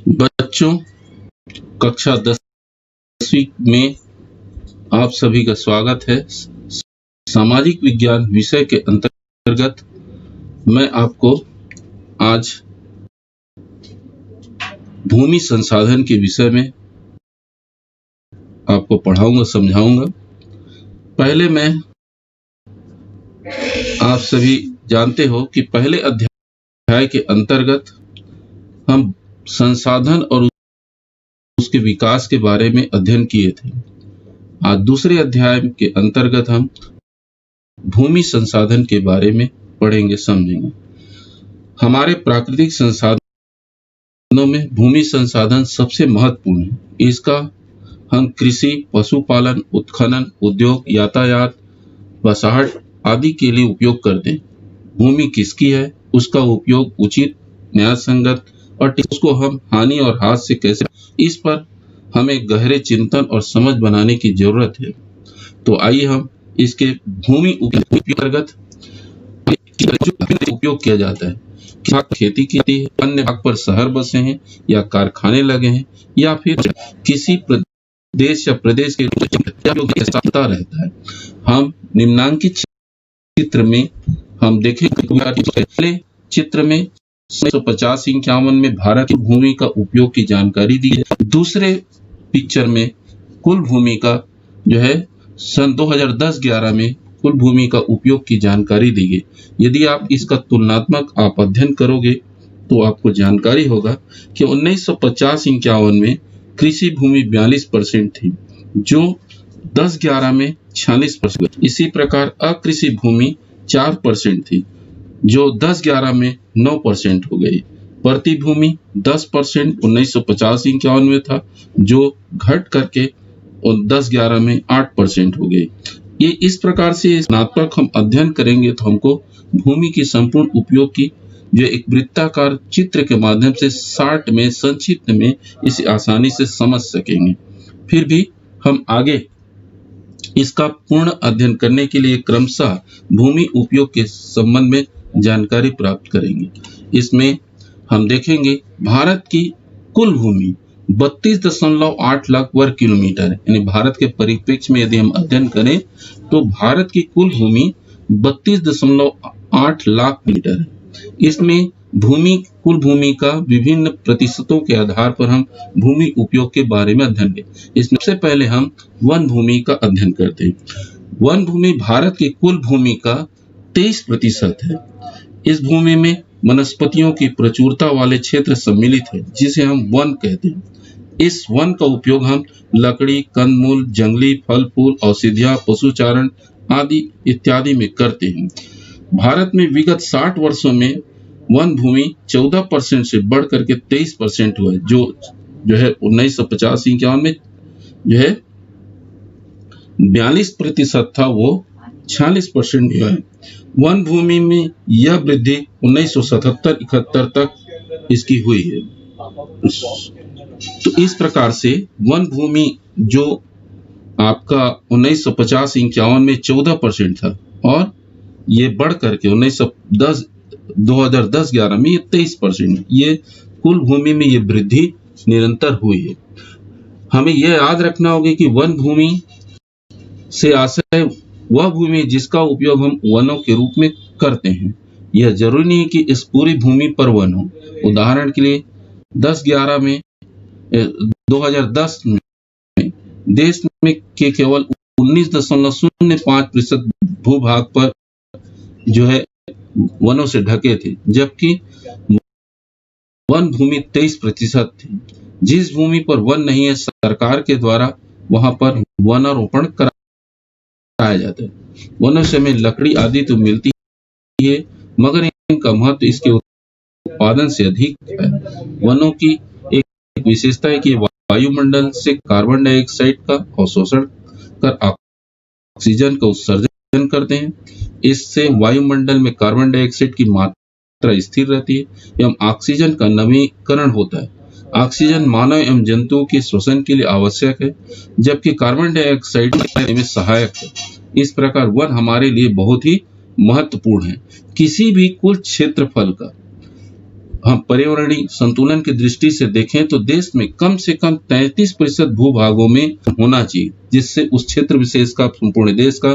बच्चों, कक्षा 10वीं में आप सभी का स्वागत है। सामाजिक विज्ञान विषय के अंतर्गत मैं आपको आज भूमि संसाधन के विषय में आपको पढ़ाऊंगा, समझाऊंगा। पहले मैं आप सभी जानते हो कि पहले अध्याय के अंतर्गत हम संसाधन और उसके विकास के बारे में अध्ययन किए थे। आज दूसरे अध्याय के अंतर्गत हम भूमि संसाधन के बारे में पढ़ेंगे, समझेंगे। हमारे प्राकृतिक संसाधनों में भूमि संसाधन सबसे महत्वपूर्ण है। इसका हम कृषि, पशुपालन, उत्खनन, उद्योग, यातायात, बसाहट आदि के लिए उपयोग करते हैं। भूमि किसकी है, उसका उपयोग उचित, न्यायसंगत और उसको हम हानि और हाथ से कैसे, इस पर हमें गहरे चिंतन और समझ बनाने की जरूरत है। तो आइए हम इसके भूमि अंतर्गत उपयोग किया जाता है। खेती की है, अन्य भाग पर शहर बसे हैं या कारखाने लगे हैं, या फिर किसी देश या प्रदेश के रहता है। हम निम्नांकित चित्र में हम देखेंगे। पहले चित्र में 1950-51 में भारत की भूमि का उपयोग की जानकारी दी है। दूसरे पिक्चर में कुल भूमि का जो है सन 2010-11 में कुल भूमि का उपयोग की जानकारी दी गई। यदि आप इसका तुलनात्मक आप अध्ययन करोगे तो आपको जानकारी होगा कि 1950-51 में कृषि भूमि 42% थी, जो 10-11 में 46%। इसी प्रकार अकृषि भूमि 4% थी, जो 10-11 में 9% हो गई। प्रति भूमि 10% 1950-51 में था, जो घट करके 10-11 में 8% हो गई। ये इस प्रकार से स्नातक हम अध्ययन करेंगे तो हमको भूमि की संपूर्ण उपयोग की जो एक वृत्ताकार चित्र के माध्यम से शॉर्ट में, संक्षिप्त में इसे आसानी से समझ सकेंगे। फिर भी हम आगे इसका पूर्ण अध्ययन करने के लिए क्रमशः भूमि उपयोग के संबंध में जानकारी प्राप्त करेंगे। इसमें हम देखेंगे भारत की कुल भूमि 32.8 लाख वर्ग किलोमीटर है। यानी भारत के परिप्रेक्ष्य में यदि हम अध्ययन करें तो भारत की कुल भूमि 32.8 लाख मीटर है। इसमें कुल भूमि का विभिन्न प्रतिशतों के आधार पर हम भूमि उपयोग के बारे में अध्ययन करें। इसमें सबसे पहले हम वन भूमि का अध्ययन करते हैं। वन भूमि भारत की कुल भूमि का 23% है। इस भूमि में वनस्पतियों की प्रचुरता वाले क्षेत्र सम्मिलित है, जिसे हम वन कहते हैं। इस वन का उपयोग हम लकड़ी, कंदमूल, जंगली फल फूल, औषधियां, पशुचारण आदि इत्यादि में करते हैं। भारत में विगत 60 वर्षों में वन भूमि 14% से बढ़ करके 23% हुआ है, जो है 1950-51 में जो है 42% था, वो 46% हुआ है। वन भूमि में यह वृद्धि 1977-71 तक इसकी हुई है। तो इस प्रकार से वन भूमि जो आपका 1950-51 में 14% था और ये बढ़ करके 2010-11 में ये 23%, ये कुल भूमि में ये वृद्धि निरंतर हुई है। हमें यह याद रखना होगा कि वन भूमि से आशय वह भूमि जिसका उपयोग हम वनों के रूप में करते हैं। यह जरूरी नहीं कि इस पूरी भूमि पर वन हो। उदाहरण के लिए 2010 में देश में के केवल 19.05% भूभाग पर जो है वनों से ढके थे, जबकि वन भूमि 23% थी। जिस भूमि पर वन नहीं है, सरकार के द्वारा वहां पर वनारोपण कराया जाता है। वनों से हमें लकड़ी आदि तो मिलती है, मगर इनका महत्व इसके उत्पादन से अधिक है। वनों की एक विशेषता है कि वायुमंडल से कार्बन डाइऑक्साइड का अवशोषण कर ऑक्सीजन का उत्सर्जन करते हैं। इससे वायुमंडल में कार्बन डाइऑक्साइड की मात्रा स्थिर रहती है एवं ऑक्सीजन का नवीकरण होता है। ऑक्सीजन मानव एवं जंतुओं के श्वसन के लिए आवश्यक है, जबकि कार्बन डाइऑक्साइड में सहायक है। इस प्रकार वन हमारे लिए बहुत ही महत्वपूर्ण है। किसी भी कुल क्षेत्रफल का हम पर्यावरणीय संतुलन की दृष्टि से देखें तो देश में कम से कम 33% भूभागों में होना चाहिए, जिससे उस क्षेत्र विशेष का, संपूर्ण देश का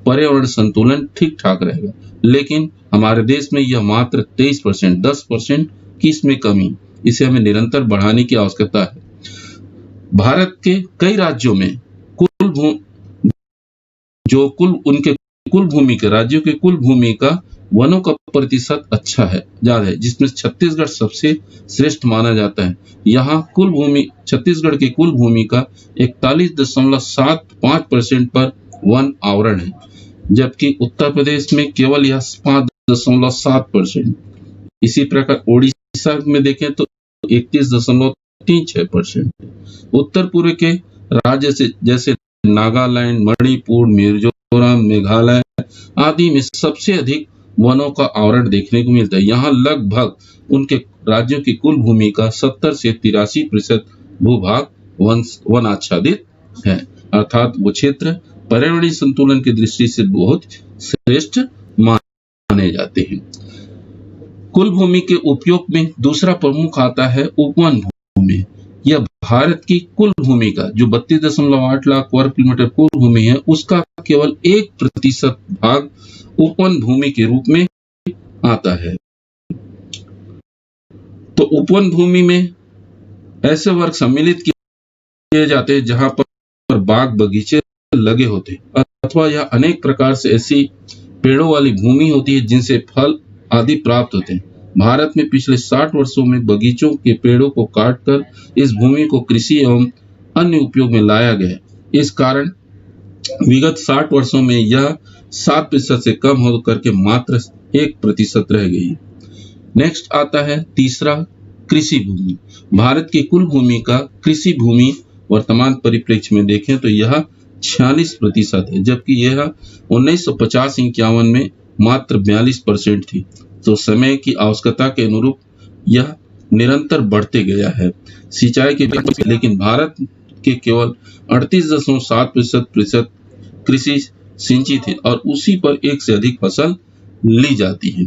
पर्यावरण संतुलन ठीक ठाक रहेगा। लेकिन हमारे देश में यह मात्र 23%, 10% की इसमें कमी, इसे हमें निरंतर बढ़ाने की आवश्यकता है। भारत के कई राज्यों में उनके कुल भूमि के, राज्यों के कुल भूमि का वनों का प्रतिशत अच्छा है, ज्यादा है, जिसमें छत्तीसगढ़ सबसे श्रेष्ठ माना जाता है। यहाँ छत्तीसगढ़ की कुल भूमि का 41.75% पर वन आवरण है, जबकि उत्तर प्रदेश में केवल यह 5.7%। इसी प्रकार ओडिशा में देखें तो 31.36%। उत्तर पूर्व के राज्य से जैसे नागालैंड, मणिपुर, मिजोरम, मेघालय आदि में सबसे अधिक वनों का आवरण देखने को मिलता है। यहाँ लगभग उनके राज्यों की कुल भूमि का 70 से 83% भूभाग वन आच्छादित है, अर्थात वो क्षेत्र पर्यावरणीय संतुलन की दृष्टि से बहुत श्रेष्ठ माने जाते हैं। कुल भूमि के उपयोग में दूसरा प्रमुख आता है उपवन भूमि। यह भारत की कुल भूमि का जो 32.8 लाख वर्ग किलोमीटर कुल भूमि है, उसका केवल 1% भाग उपवन भूमि के रूप में आता है। तो उपवन भूमि में ऐसे वर्ग सम्मिलित किए जाते हैं जहां पर बाग बगीचे लगे होते हैं, अथवा यह अनेक प्रकार से ऐसी पेड़ों वाली भूमि होती है जिनसे फल आदि प्राप्त होते हैं। भारत में पिछले 60 वर्षों में बगीचों के पेड़ों को काटकर इस भूमि को कृषि एवं अन्य उपयोग में लाया गया। इस कारण विगत 60 वर्षों में यह 7% से कम होकर के मात्र 1% रह गई। नेक्स्ट आता है तीसरा, कृषि भूमि। भारत की कुल भूमि का कृषि भूमि वर्तमान परिप्रेक्ष्य में देखें तो यह 46% है, जबकि यह 1950-51 में मात्र 42% थी। तो समय की आवश्यकता के अनुरूप यह निरंतर बढ़ते गया है। सिंचाई के, लेकिन भारत के केवल 38.7% कृषि सिंचित है और उसी पर एक से अधिक फसल ली जाती है।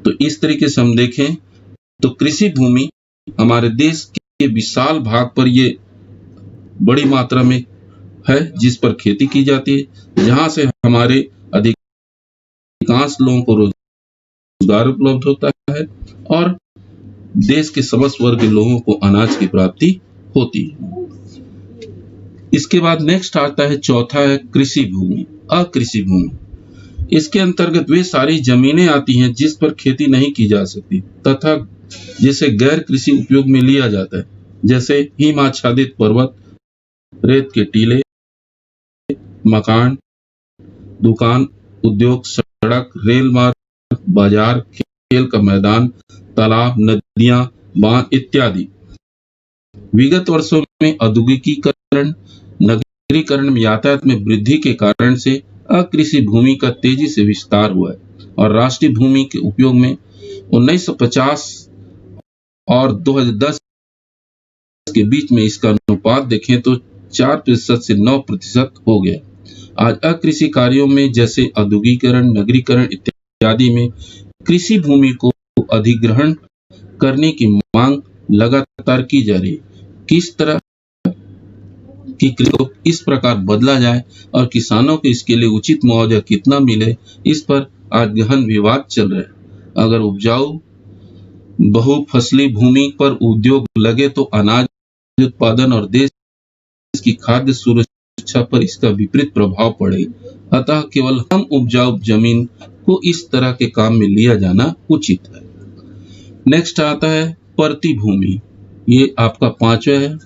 तो इस तरीके से हम देखें तो कृषि भूमि हमारे देश के विशाल भाग पर ये बड़ी मात्रा में है, जिस पर खेती की जाती है, जहां से हमारे अधिकांश लोगों को रोजगार उपलब्ध होता है और देश के समस्त वर्ग के लोगों को अनाज की प्राप्ति होती है। इसके बाद नेक्स्ट आता है चौथा है कृषि भूमि, अकृषि भूमि। इसके अंतर्गत वे सारी जमीनें आती हैं जिस पर खेती नहीं की जा सकती तथा जिसे गैर कृषि उपयोग में लिया जाता है, जैसे हिमाच्छादित पर्वत, रेत के टीले, मकान, दुकान, उद्योग, सड़क, रेल मार्ग, बाजार, खेल का मैदान, तालाब, नदियां, बांध इत्यादि। विगत वर्षों में औद्योगिकीकरण, नगरीकरण में यातायात में वृद्धि के कारण से अकृषि भूमि का तेजी से विस्तार हुआ है और राष्ट्रीय भूमि के उपयोग में 1950 और 2010 के बीच में इसका अनुपात देखें तो 4% से 9% हो गया। आज अकृषि कार्यों में जैसे औद्योगिकरण, नगरीकरण इत्यादि में कृषि भूमि को अधिग्रहण करने की मांग लगातार की जा रही है। किस तरह की कृषि को इस प्रकार बदला जाए और किसानों को इसके लिए उचित मुआवजा कितना मिले, इस पर आज गहन विवाद चल रहा है। अगर उपजाऊ बहुफसली भूमि पर उद्योग लगे तो अनाज उत्पादन और देश की खाद्य सुरक्षा पर इसका विपरीत प्रभाव पड़ेगा। अतः केवल हम उपजाऊ जमीन को इस तरह के काम में लिया जाना उचित है। नेक्स्ट आता है परती भूमि, ये आपका पांचवा है।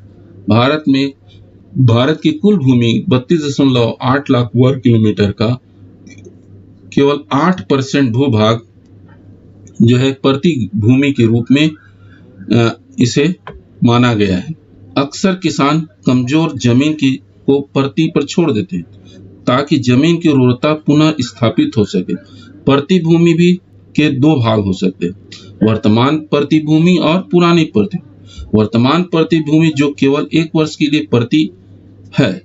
भारत की कुल भूमि 32.8 लाख वर्ग किलोमीटर का केवल 8% भूभाग जो है परती भूमि के रूप में इसे माना गया है। अक्सर किसान कमजोर जमीन को परती पर छोड़ देते हैं ताकि जमीन की उर्वरता पुनः स्थापित हो सके। परती भूमि भी के दो भाग हो सकते हैं, वर्तमान परती भूमि और पुरानी परती। वर्तमान परती भूमि जो केवल 1 वर्ष के लिए परती है।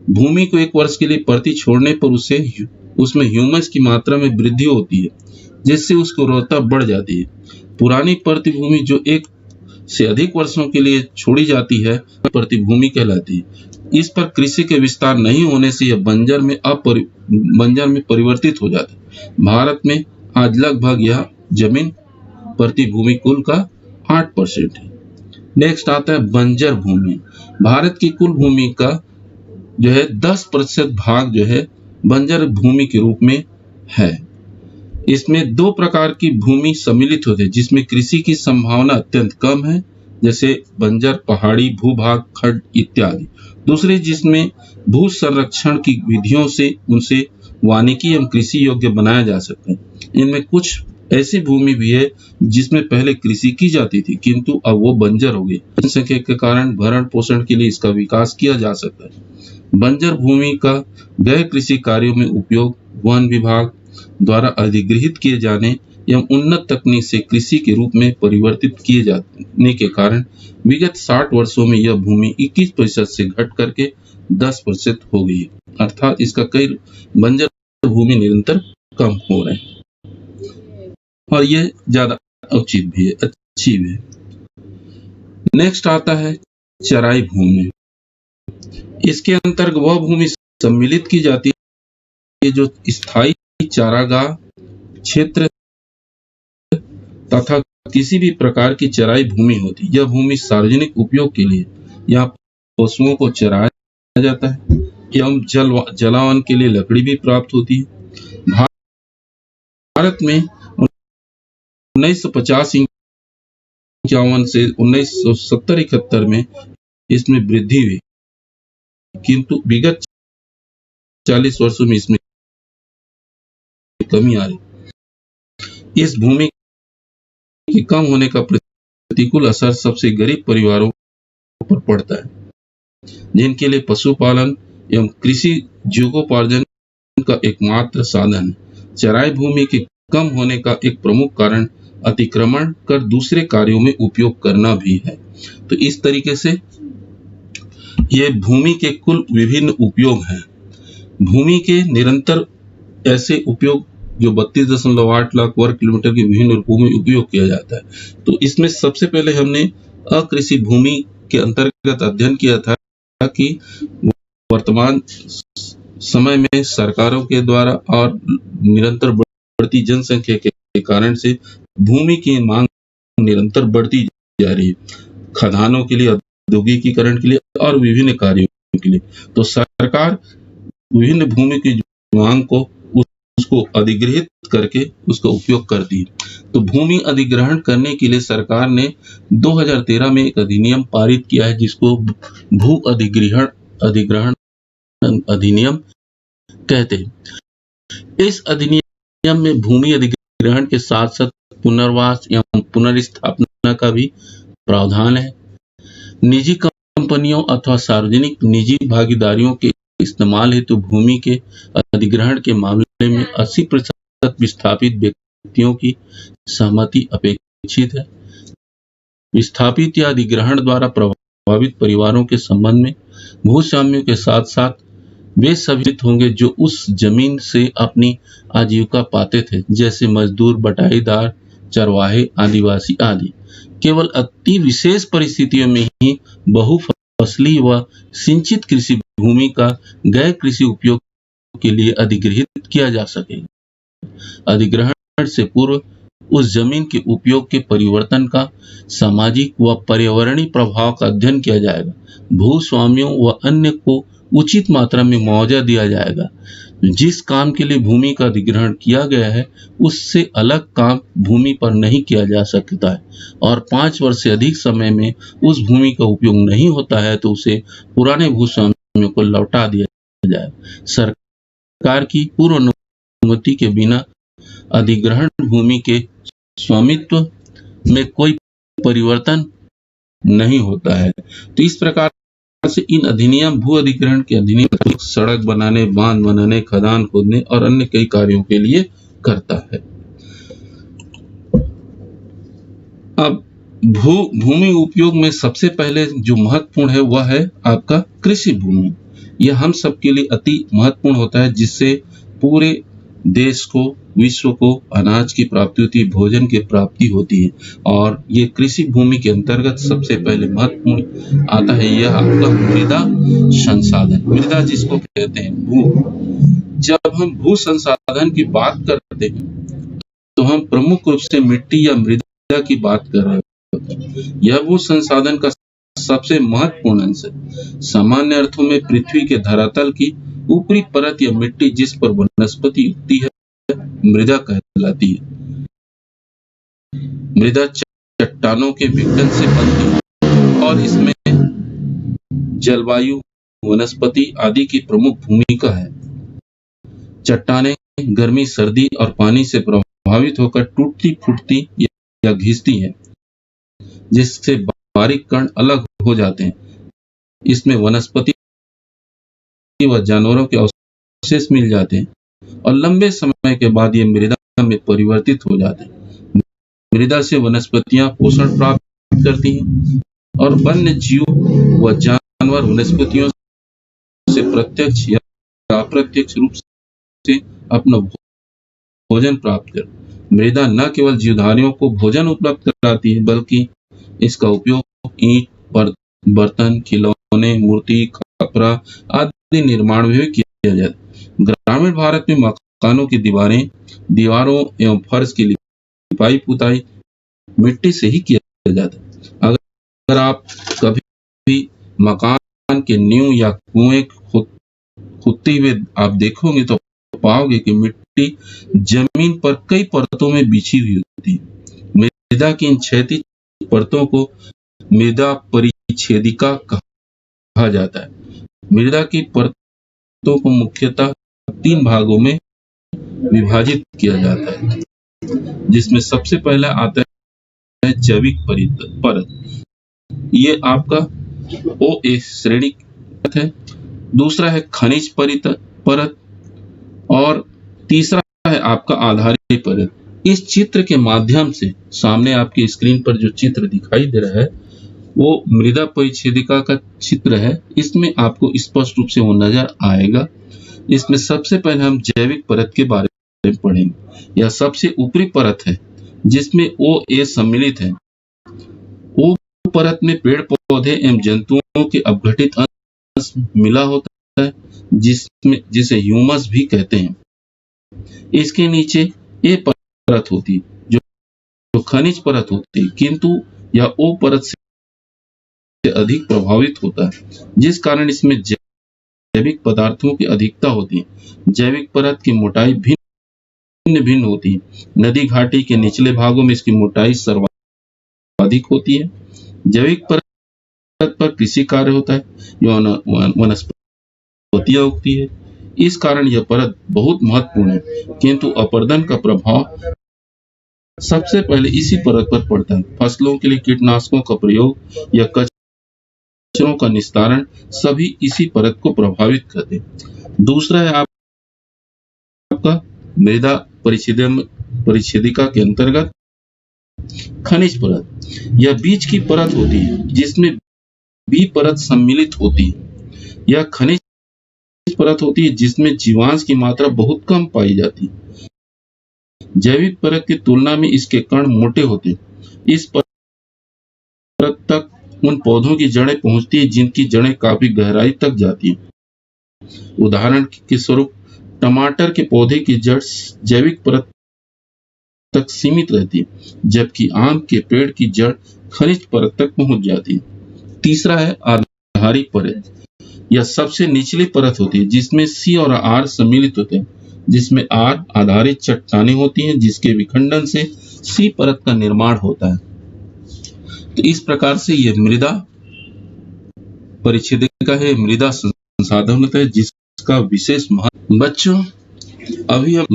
भूमि को 1 वर्ष के लिए परती छोड़ने पर उसमें ह्यूमस की मात्रा में वृद्धि होती है, जिससे उसकी उर्वरता बढ़ जाती है। पुरानी प्रतिभूमि जो एक से अधिक वर्षों के लिए छोड़ी जाती है प्रतिभूमि कहलाती है। इस पर कृषि के विस्तार नहीं होने से यह बंजर में परिवर्तित हो जाता है। भारत में आज लगभग यह जमीन प्रतिभूमि कुल का 8% है। नेक्स्ट आता है बंजर भूमि। भारत की कुल भूमि का जो है 10% भाग जो है बंजर भूमि के रूप में है। इसमें दो प्रकार की भूमि सम्मिलित होती है, जिसमें कृषि की संभावना अत्यंत कम है, जैसे बंजर पहाड़ी भूभाग खड्ड इत्यादि। दूसरे जिसमें भू संरक्षण की विधियों से उनसे वानिकी एवं कृषि योग्य बनाया जा सकता है। इनमें कुछ ऐसी भूमि भी है जिसमें पहले कृषि की जाती थी, किंतु अब वो बंजर हो गई। जनसंख्या के कारण भरण पोषण के लिए इसका विकास किया जा सकता है। बंजर भूमि का गैर कृषि कार्यों में उपयोग वन विभाग द्वारा अधिगृहित किए जाने एवं उन्नत तकनीक से कृषि के रूप में परिवर्तित किए जाने के कारण विगत 60 वर्षों में यह भूमि 21% से घट करके 10% हो गई है। अर्थात इसका कई बंजर भूमि निरंतर कम हो रहे हैं और यह ज्यादा उचित भी है, अच्छी भी है। नेक्स्ट आता है चराई भूमि। इसके अंतर्गत वह भूमि सम्मिलित की जाती है जो स्थायी चारागाह क्षेत्र तथा किसी भी प्रकार की चराई भूमि होती है। यह भूमि सार्वजनिक उपयोग के लिए या पशुओं को चराया जाता है एवं जलावन के लिए लकड़ी भी प्राप्त होती है। भारत में 1950 51 से 1970-71 में इसमें वृद्धि हुई, किंतु विगत 40 वर्षों में इसमें कमी आ रही। इस भूमि के कम होने का प्रतिकूल असर सबसे गरीब परिवारों पर पड़ता है, जिनके लिए पशुपालन एवं कृषि जीविकोपार्जन का एकमात्र साधन है। चराई भूमि के कम होने का एक प्रमुख कारण अतिक्रमण कर दूसरे कार्यों में उपयोग करना भी है। तो इस तरीके से ये भूमि के कुल विभिन्न उपयोग हैं। भूमि के निरंतर ऐसे उपयोग जो 32.8 लाख वर्ग किलोमीटर के विभिन्न रूपों में उपयोग किया जाता है। तो इसमें सबसे पहले हमने अकृषि भूमि के अंतर्गत अध्ययन किया था कि वर्तमान समय में सरकारों के द्वारा और निरंतर बढ़ती जनसंख्या के कारण से भूमि की मांग निरंतर बढ़ती जा रही है, खदानों के लिए, औद्योगिकीकरण के लिए और विभिन्न कार्यों के लिए। तो सरकार विभिन्न भूमि की मांग को उसको अधिग्रहित करके उसका उपयोग करती है। तो भूमि अधिग्रहण करने के लिए सरकार ने 2013 में एक अधिनियम पारित किया है, जिसको भू अधिग्रहण अधिनियम कहते हैं। इस अधिनियम में भूमि अधिग्रहण के साथ साथ पुनर्वास एवं पुनर्स्थापना का भी प्रावधान है। निजी कंपनियों अथवा सार्वजनिक निजी भागीदारियों के इस्तेमाल हेतु भूमि के अधिग्रहण के मामले में 80% विस्थापित व्यक्तियों की सहमति अपेक्षित है। विस्थापित या अधिग्रहण द्वारा प्रभावित परिवारों के संबंध में भूस्वामियों के साथ साथ वे सभी होंगे जो उस जमीन से अपनी आजीविका पाते थे, जैसे मजदूर, बटाईदार, चरवाहे, आदिवासी आदि। केवल अति विशेष परिस्थितियों में ही बहुफसली व सिंचित कृषि भूमि का गैर कृषि उपयोग के लिए अधिग्रहित किया जा सकेगा। अधिग्रहण से पूर्व उस जमीन के उपयोग के परिवर्तन का सामाजिक व पर्यावरणीय प्रभाव का अध्ययन किया जाएगा। भूस्वामियों व अन्य को उचित मात्रा में मुआवजा दिया जाएगा। जिस काम के लिए भूमि का अधिग्रहण किया गया है उससे अलग काम भूमि पर नहीं किया जा सकता है, और 5 वर्ष से अधिक समय में उस भूमि का उपयोग नहीं होता है तो उसे पुराने भूस्वामियों को लौटा दिया जाए। सरकार की पूर्व अनुमति के बिना अधिग्रहण भूमि के स्वामित्व में कोई परिवर्तन नहीं होता है। तो इस प्रकार से इन अधिनियम भू अधिग्रहण के अधिनियम सड़क बनाने, बांध बनाने, खदान खोदने और अन्य कई कार्यों के लिए करता है। अब भूमि उपयोग में सबसे पहले जो महत्वपूर्ण है वह है आपका कृषि भूमि। यह हम सबके लिए अति महत्वपूर्ण होता है, जिससे पूरे देश को, विश्व को अनाज की प्राप्ति होती है, भोजन की प्राप्ति होती है। और ये कृषि भूमि के अंतर्गत सबसे पहले महत्वपूर्ण आता है यह आपका मृदा संसाधन। मृदा जिसको कहते हैं भू। जब हम भू संसाधन की बात करते हैं तो हम प्रमुख रूप से मिट्टी या मृदा की बात कर रहे होते हैं। यह भू संसाधन का सबसे महत्वपूर्ण अंश है। सामान्य अर्थों में पृथ्वी के धरातल की ऊपरी परत या मिट्टी जिस पर वनस्पति उगती है मृदा कहलाती है। मृदा चट्टानों के विघटन से बनती है और इसमें जलवायु, वनस्पति आदि की प्रमुख भूमिका है। चट्टानें गर्मी, सर्दी और पानी से प्रभावित होकर टूटती फूटती या घिसती है, जिससे बारीक कण अलग हो जाते हैं। इसमें वनस्पति व जानवरों के अवशेष मिल जाते हैं और लंबे समय के बाद ये मृदा में परिवर्तित हो जाते हैं। मृदा से वनस्पतियां पोषण प्राप्त करती हैं और वन्य जीव व जानवर वनस्पतियों से प्रत्यक्ष या अप्रत्यक्ष रूप से अपना भोजन प्राप्त कर। मृदा न केवल जीवधारियों को भोजन उपलब्ध कराती है बल्कि इसका उपयोग ईंट, बर्तन, खिलौने, मूर्ति, कपड़ा आदि निर्माण में भी किया जाता है। ग्रामीण भारत में मकानों की दीवारों एवं फर्श की लिपाई पुताई मिट्टी से ही किया जाता है। अगर आप कभी भी मकान के नींव या कुएं खोदते हुए आप देखोगे तो पाओगे कि मिट्टी जमीन पर कई परतों में बिछी हुई होती है। मृदा की इन क्षैतिज परतों को मृदा परिच्छेदिका कहा जाता है। मृदा की परतों को मुख्यतः 3 भागों में विभाजित किया जाता है, जिसमें सबसे पहला आता है जैविक परत। ये आपका OA श्रेणी है। दूसरा है खनिज परत और तीसरा है आपका आधारित परत। इस चित्र के माध्यम से सामने आपकी स्क्रीन पर जो चित्र दिखाई दे रहा है वो मृदा परिच्छेदिका का चित्र है। इसमें आपको स्पष्ट रूप से वो नजर आएगा। इसमें सबसे पहले हम जैविक परत के बारे में पढ़ेंगे। यह सबसे ऊपरी परत है जिसमें OA सम्मिलित है। O परत में पेड़ पौधे एवं जंतुओं के अपघटित अंश मिला होता है जिसे ह्यूमस भी कहते हैं। इसके नीचे A परत होती है जो खनिज परत होती है, किंतु यह O परत से अधिक प्रभावित होता है, जिस कारण इसमें जैविक पदार्थों की अधिकता होती है। जैविक परत की मोटाई भिन्न भिन्न होती है। नदी घाटी के निचले भागों में इसकी मोटाई सर्वाधिक होती है। जैविक परत पर कृषि कार्य होता है, वनस्पतियां उगती है। इस कारण यह परत बहुत महत्वपूर्ण है, किंतु अपरदन का प्रभाव सबसे पहले इसी परत पर पड़ता है। फसलों के लिए कीटनाशकों का प्रयोग या कचरों का निस्तारण सभी इसी परत को प्रभावित करते हैं। दूसरा है आपका मृदा परिच्छेदिका के अंतर्गत खनिज परत। यह बीच की परत होती है जिसमें B परत सम्मिलित होती है। यह खनिज परत होती है जिसमें जीवांश की मात्रा बहुत कम पाई जाती है। जैविक परत की तुलना में इसके कण मोटे होते हैं। इस परत तक उन पौधों की जड़ें पहुंचती है जिनकी जड़ें काफी गहराई तक जाती हैं। उदाहरण के स्वरूप टमाटर के पौधे की जड़ जैविक परत तक सीमित रहती है, जबकि आम के पेड़ की जड़ खनिज परत तक पहुंच जाती है। तीसरा है आधारित परत। यह सबसे निचली परत होती है जिसमें C और R सम्मिलित होते हैं, जिसमें R आधारित चट्टानें होती हैं जिसके विखंडन से C परत का निर्माण होता है। तो इस प्रकार से यह मृदा परिच्छेदिका है, मृदा संसाधन होता है जिसका विशेष महत्व। बच्चों अभी हमने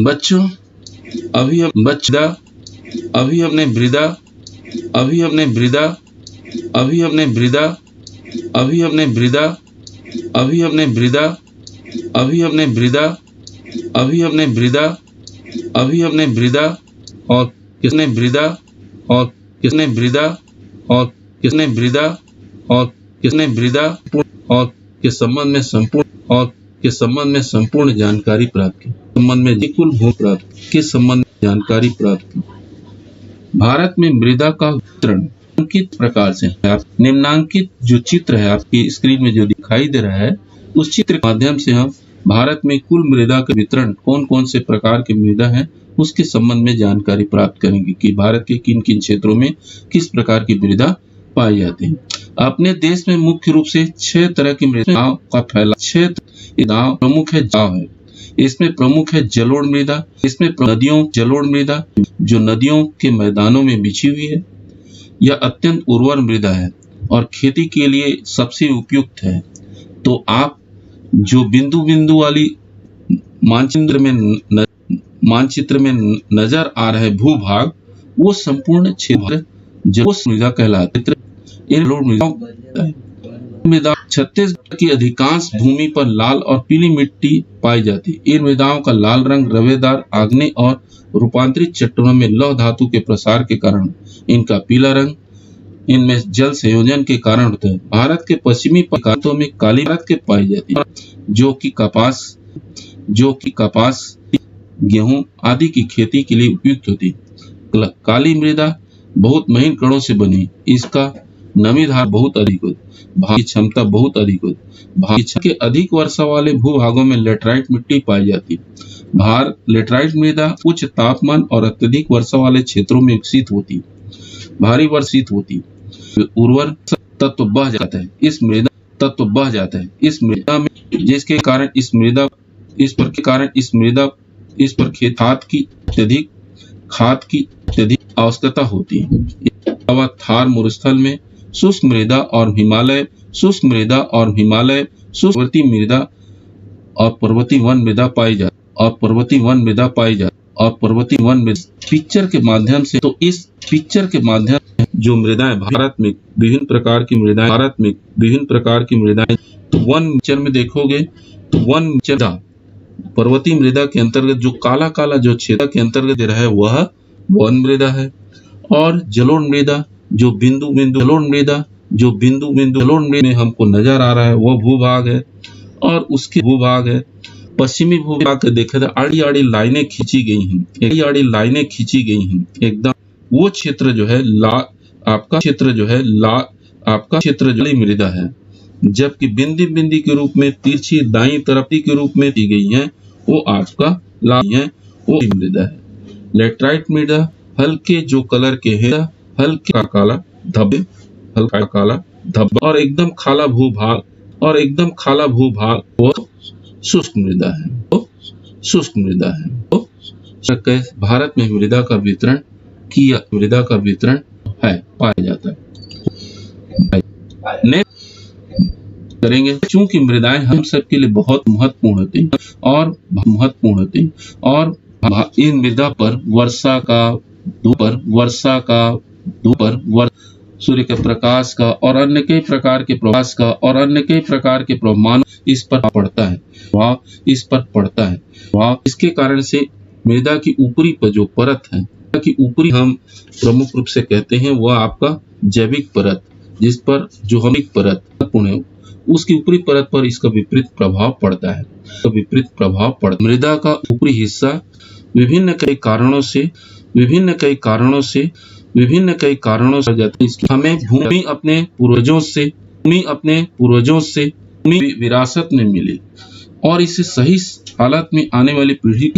मृदा और के संबंध में संपूर्ण जानकारी प्राप्त की। संबंध में कुल भू प्राप्त के संबंध में जानकारी प्राप्त की। भारत में मृदा का वितरण निम्नलिखित प्रकार से है। निम्नांकित जो चित्र है आपकी स्क्रीन में जो दिखाई दे रहा है, उस चित्र के माध्यम से हम भारत में कुल मृदा का वितरण, कौन कौन से प्रकार की मृदा है, उसके संबंध में जानकारी प्राप्त करेंगे कि भारत के किन किन क्षेत्रों में किस प्रकार की मृदा पाई जाती है। अपने देश में मुख्य रूप से 6 तरह की मृदा का फैलाव, 6 प्रमुख है। जाव है, इसमें प्रमुख है जलोढ़ मृदा, इसमें नदियों जलोढ़ मृदा जो नदियों के मैदानों में बिछी हुई है। यह अत्यंत उर्वर मृदा है और खेती के लिए सबसे उपयुक्त है। तो आप जो बिंदु बिंदु वाली मानचित्र में नजर आ रहे भूभाग, वो संपूर्ण क्षेत्र जलोढ़ मृदा कहलाते हैं। इन मृदा छत्तीसगढ़ की अधिकांश भूमि पर लाल और पीली मिट्टी पाई जाती है। इन मृदाओं का लाल रंग रवेदार आग्नेय और रूपांतरित चट्टानों में लौह धातु के प्रसार के कारण इनका पीला रंग इनमें जल संयोजन के कारण होता है। भारत के पश्चिमी प्रांतों में काली भारत के पाई जाती है, जो कि कपास, गेहूं आदि की खेती के लिए उपयुक्त होती है। काली मृदा बहुत महीन कणों से बनी, इसका नमी धार बहुत अधिक होती, भार की क्षमता बहुत अधिक होती। भार के अधिक वर्षा वाले भूभागों में लेटराइट मिट्टी पाई जाती है। लेटराइट मृदा उच्च तापमान और अत्यधिक वर्षा वाले क्षेत्रों में विकसित होती, भारी वर्षित होती। उर्वर तत्व बह जाता है, इस मृदा में, जिसके कारण इस पर खाद की अत्यधिक आवश्यकता होती है। थार मरुस्थल में शुष्क मृदा और हिमालय शुष्कवर्ती मृदा और पर्वतीय वन मृदा पाई जाती और पर्वतीय वन में पिक्चर के माध्यम से, तो इस पिक्चर के माध्यम से जो मृदाएं भारत में विभिन्न प्रकार की मृदाएं, तो वन पिक्चर में देखोगे तो वन मृदा पर्वतीय मृदा के अंतर्गत जो काला काला जो क्षेत्र के अंतर्गत रहा है वह वन मृदा है। और जलोढ़ मृदा जो बिंदु में हमको नजर आ रहा है वह भूभाग है। और उसके भूभाग है पश्चिमी भूभाग के देखे तो आड़ी आड़ी लाइनें खींची गई हैं एकदम। वो क्षेत्र जो है आपका क्षेत्र जली मृदा है, जबकि बिंदी बिंदी के रूप में तिरछी दाईं तरफ के रूप में दी गई है वो आपका वो मृदा है। लेटराइट मृदा हल्के जो कलर के है, हल्का काला धब्बे और एकदम खाला भूभाग वो शुष्क मृदा है। तो भारत में मृदा का वितरण है पाया जाता है। करेंगे चूंकि मृदाएं हम सबके लिए बहुत महत्वपूर्ण होती हैं और इन मृदा पर वर्षा का सूर्य के प्रकाश का और अन्य कई प्रकार के प्रमाण इस पर पड़ता है। इसके कारण से मृदा की ऊपरी पर जो परत है, हम प्रमुख रूप से कहते हैं वह आपका जैविक परत, जिस पर जो हमिक परत है उसकी ऊपरी परत पर इसका विपरीत प्रभाव पड़ता है। मृदा का ऊपरी हिस्सा विभिन्न कई कारणों से जाता है। हमें भूमि अपने पूर्वजों से विरासत में मिली और इसे सही हालत में आने वाली पीढ़ी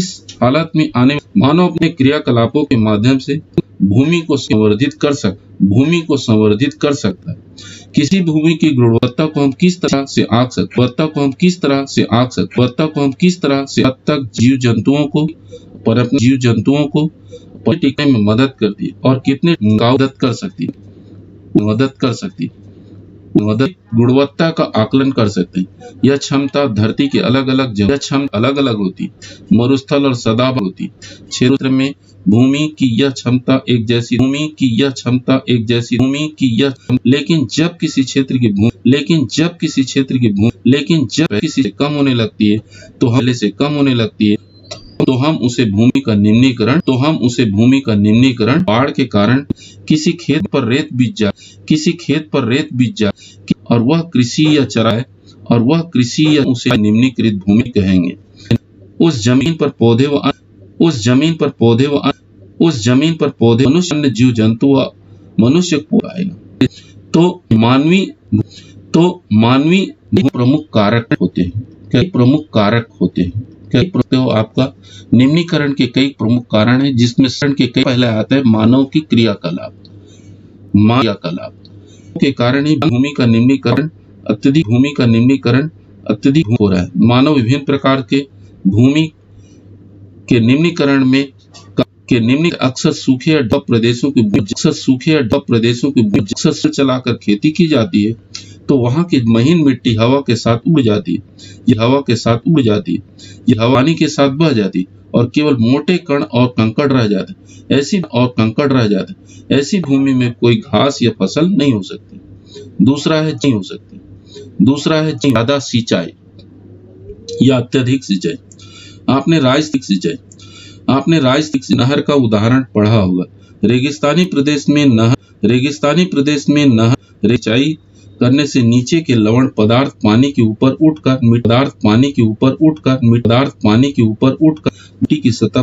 मानव अपने क्रियाकलापों के माध्यम से भूमि को संवर्धित कर सकता है। किसी भूमि की गुणवत्ता को हम किस तरह से आंक सकते हद तक जीव जंतुओं को टिकने में मदद करती है और कितने मदद कर सकती है गुणवत्ता का आकलन कर सकते हैं। यह क्षमता धरती के अलग अलग होती, मरुस्थल और सदाबहार होती। क्षेत्र में भूमि की यह क्षमता एक जैसी लेकिन जब किसी क्षेत्र की कम होने लगती है तो हम उसे भूमि का निम्नीकरण, बाढ़ के कारण किसी खेत पर रेत बीत जाए और वह कृषि या उसे निम्नीकृत भूमि कहेंगे। उस जमीन पर पौधे व उस जमीन पर पौधे व उस जमीन पर पौधे मनुष्य अन्य जीव जंतु व मनुष्य को आएगा। तो मानवीय प्रमुख कारक होते हैं, कई प्रमुख कारक होते हैं, आपका निम्नीकरण के कई प्रमुख कारण हैं, जिसमें के कई पहले आता है मानव की क्रियाकलाप के कारण ही भूमि का निम्नीकरण अत्यधिक हो रहा है। मानव विभिन्न प्रकार के भूमि के निम्नीकरण में अक्सर सूखे या डब प्रदेशों के चलाकर खेती की जाती है, तो वहां की महीन मिट्टी हवा के साथ उड़ जाती है, यह पानी के साथ बह जाती है और केवल मोटे कण और कंकड़ रह जाते हैं। ऐसी भूमि में कोई घास या फसल नहीं हो सकती। दूसरा है ज्यादा सिंचाई या अत्यधिक सिंचाई। आपने राजस्थान नहर का उदाहरण पढ़ा होगा। रेगिस्तानी प्रदेश में नहर सिंचाई करने से नीचे के लवण पदार्थ पानी के ऊपर उठकर मिट्टी की सतह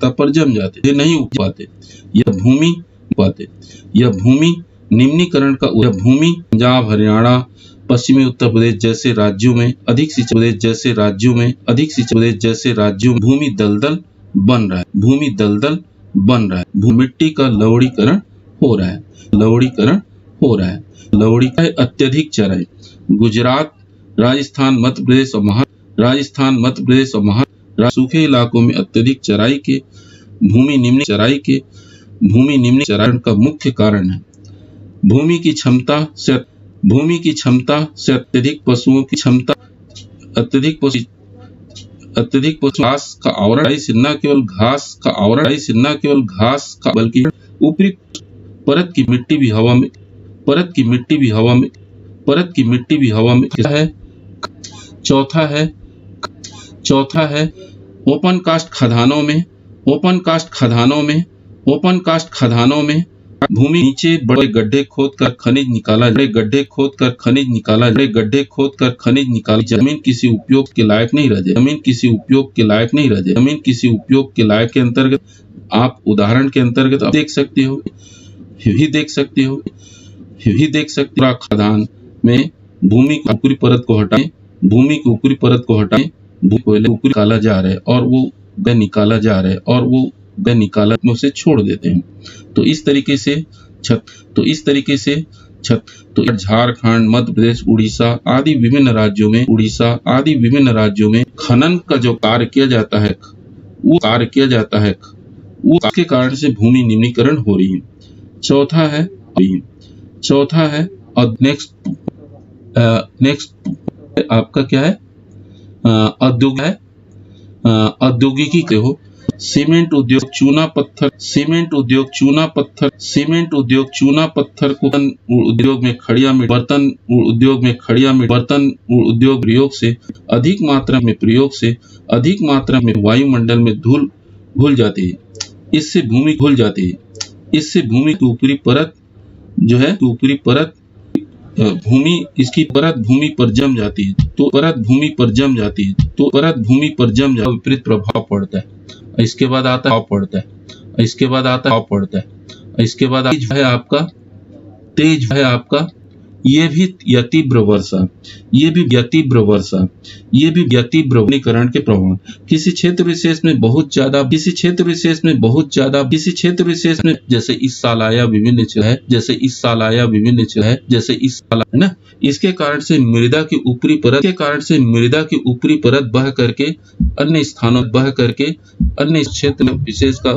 पर जम जाते नहीं उग पाते। यह भूमि निम्नीकरण का पंजाब, हरियाणा, पश्चिमी उत्तर प्रदेश जैसे राज्यों में अधिक सिंचाई भूमि दलदल बन रहा है। मिट्टी का लवणीकरण हो रहा है। अत्यधिक चराई। गुजरात, राजस्थान, मध्य प्रदेश और महाराष्ट्र सूखे इलाकों में अत्यधिक चराई के भूमि निम्नीकरण का मुख्य कारण है। भूमि की क्षमता से अत्यधिक पशुओं की क्षमता अत्यधिक पशु घास का आवरण से न केवल घास का बल्कि ऊपरी परत की मिट्टी भी हवा में है। चौथा है ओपन कास्ट खदानों में भूमि नीचे बड़े गड्ढे खोदकर खनिज निकाला जमीन किसी उपयोग के लायक नहीं रह जाए। के अंतर्गत आप उदाहरण के अंतर्गत देख सकते हो खदान में भूमि की ऊपरी परत को हटाएं, कोयले ऊपरी निकाला जा रहा है और वो निकाला उसे छोड़ देते हैं। तो इस तरीके से झारखंड, मध्य प्रदेश, उड़ीसा आदि विभिन्न राज्यों में खनन का जो कार्य किया जाता है वो के कारण से भूमि निम्नीकरण हो रही है। चौथा है और नेक्स्ट आपका क्या है? औद्योगिकी हो। सीमेंट उद्योग चूना पत्थर को उद्योग में बर्तन उद्योग प्रयोग से अधिक मात्रा में वायुमंडल में धूल घुल जाती है। इससे भूमि की ऊपरी परत जो है इसकी परत भूमि पर जम जाती है, तो विपरीत प्रभाव पड़ता है। इसके बाद आता है आपका ये भी तीव्र वर्षा, ये भी वनीकरण के प्रभाव। किसी क्षेत्र विशेष में बहुत ज्यादा जैसे इस साल आया विभिन्न है ना। इसके कारण से मृदा की ऊपरी परत बह करके अन्य क्षेत्र में विशेष का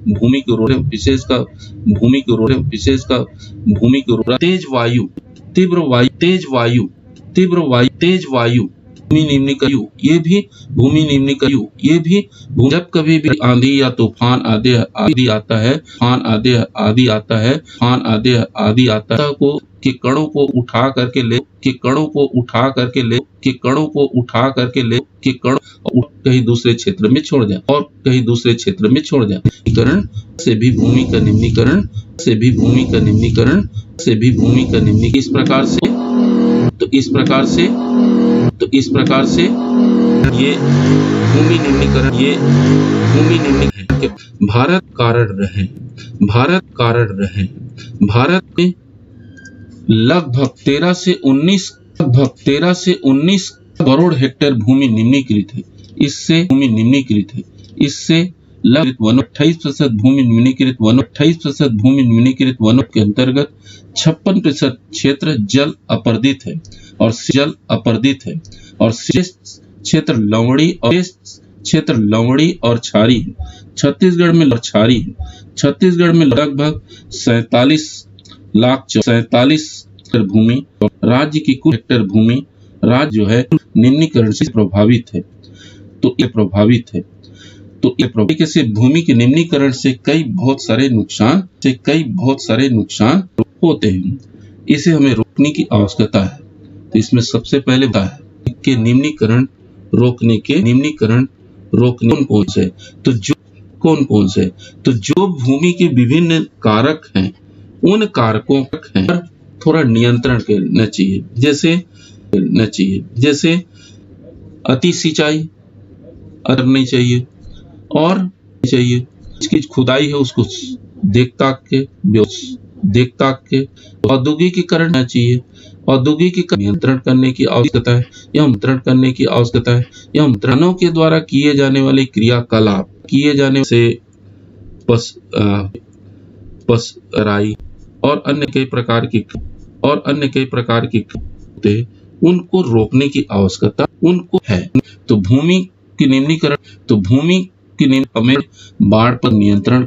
भूमि की उर्वरता तेज वायु भूमि निम्नीकरण जब कभी भी आंधी या तूफान आदि आता है कि कणों को उठा करके कहीं दूसरे क्षेत्र में छोड़ जाए निम्नीकरण से भी भूमि का निम्नीकरण इस प्रकार से तो इस प्रकार से ये भूमि निम्नीकरण है कि भारत में लगभग 13 से 19 करोड़ हेक्टेयर भूमि निम्नीकृत है। इससे लगभग 28% भूमि निम्नीकृत वनों के अंतर्गत 56% क्षेत्र जल अपर्दित है और शेष क्षेत्र लवणी और क्षारी है। छत्तीसगढ़ में लगभग 47 लाख भूमि, राज्य की कुल हेक्टेयर भूमि जो है निम्नीकरण से प्रभावित है। तो से भूमि के निम्नीकरण से कई बहुत सारे नुकसान होते हैं। इसे हमें रोकने की आवश्यकता है। तो इसमें सबसे पहले बताया कि निम्नीकरण रोकने कौन से, तो जो भूमि के विभिन्न कारक हैं, उन कारकों पर थोड़ा नियंत्रण करना चाहिए। जैसे अति सिंचाई करनी चाहिए और इसकी खुदाई है उसको देख ताक के औद्योगिकीकरण करना चाहिए। औद्योगिकीकरण नियंत्रण करने की आवश्यकता है। यह मंत्रणों के द्वारा किए जाने वाले क्रियाकलाप से पसराई और अन्य कई प्रकार की उनको रोकने की आवश्यकता है। तो भूमि की निम्नीकरण हमें बाढ़ पर नियंत्रण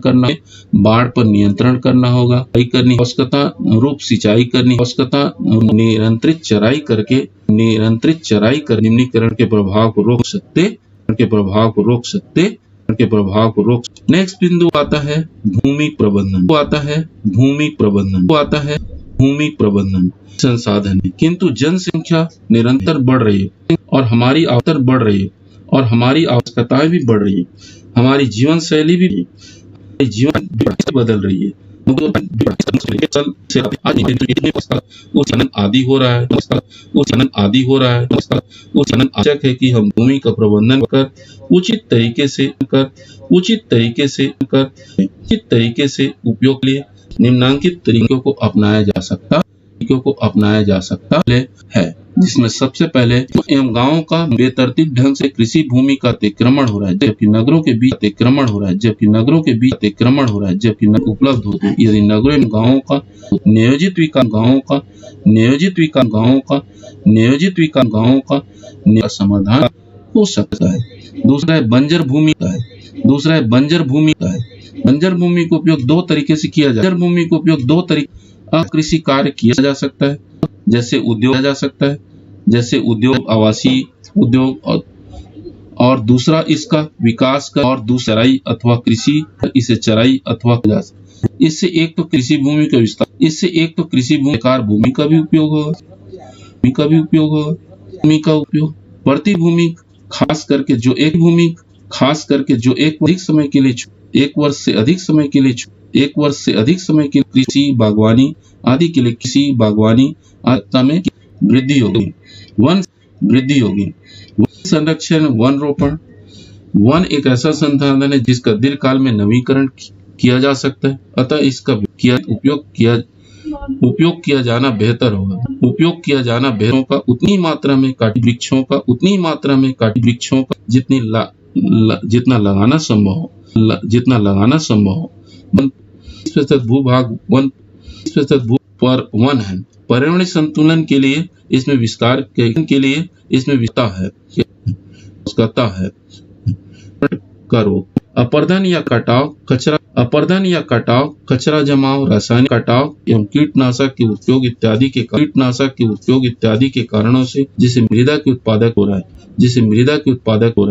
करना होगा। आवश्यकता रूप सिंचाई करनी, नियंत्रित चराई करके निम्नीकरण के प्रभाव को रोक सकते। नेक्स्ट बिंदु आता है भूमि प्रबंधन संसाधन है। किंतु जनसंख्या निरंतर बढ़ रही है और हमारी आवश्यकताएं भी बढ़ रही है। हमारी जीवन शैली भी बदल रही है। आदि हो रहा है। आवश्यक है कि हम भूमि का प्रबंधन कर उचित तरीके से उपयोग के लिए निम्नलिखित तरीकों को अपनाया जा सकता है, जिसमें सबसे पहले गांवों का बेतरतीब ढंग से कृषि भूमि का अतिक्रमण हो रहा है, जबकि नगरों के बीच उपलब्ध होते हैं। यदि नगरों में गांवों का नियोजित समाधान हो सकता है। दूसरा है बंजर भूमि का है। बंजर भूमि को उपयोग दो तरीके से किया जाए। कृषि कार्य किया जा सकता है, जैसे उद्योग आवासीय उद्योग, और दूसरा इसका विकास का, और दूसरा चराई अथवा कृषि, इसे चराई अथवा इससे एक तो कृषि भूमि का विस्तार, भूमि का भी उपयोग होगा। प्रति भूमि खास करके जो एक वर्ष से अधिक समय के लिए कृषि बागवानी आदि के लिए में वृद्धि होगी। वन संरक्षण, वन रोपण। वन एक ऐसा संसाधन है जिसका दीर्घकाल में नवीकरण किया जा सकता है, अतः इसका उपयोग किया जाना बेहतर होगा। उतनी मात्रा में काटी वृक्षों का जितना लगाना संभव हो। 20% भूभाग पर वन है। पर्यावरणीय संतुलन के लिए इसमें विस्तार है। अपरदन या कटाव, कचरा जमाव, रासायनिक कटाव एवं कीटनाशक के उपयोग इत्यादि के कारणों से जिसे मृदा के उत्पादक हो रहा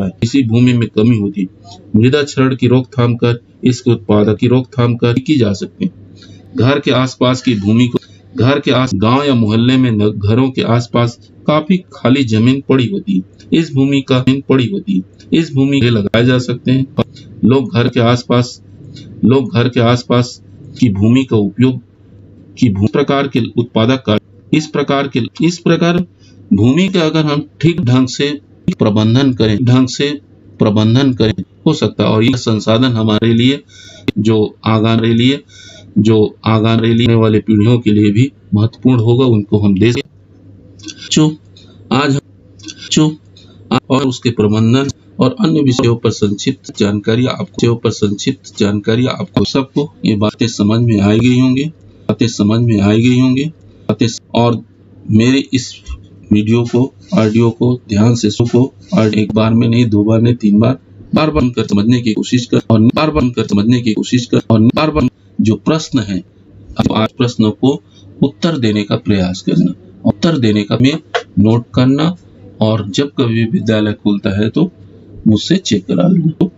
है, इसी भूमि में कमी होती है। मृदा क्षरण की रोकथाम कर इसके उत्पादक की रोकथाम की जा सकती है। घर के आसपास की भूमि को, गांव या मोहल्ले में घरों के आसपास काफी खाली जमीन पड़ी होती है। इस भूमि लगाए जा सकते हैं। लोग घर के आसपास की भूमि का उपयोग प्रकार के उत्पादक इस प्रकार भूमि का अगर हम ठीक ढंग से प्रबंधन करें हो सकता है, और यह संसाधन हमारे लिए जो आने वाले पीढ़ियों के लिए भी महत्वपूर्ण होगा, उनको हम दे जो आज जो और उसके प्रबंधन और अन्य विषयों पर संक्षिप्त जानकारी आपको सबको ये बातें समझ में आ गई होंगी। और मेरे इस वीडियो को, ऑडियो को ध्यान से सुनो, और एक बार में नहीं, 2 बार नहीं, 3 बार, बार कर समझने की कोशिश कर, और बार जो प्रश्न है, अब आज प्रश्नों को उत्तर देने का प्रयास करना, में नोट करना, और जब कभी विद्यालय खुलता है तो मुझसे चेक करा लेना।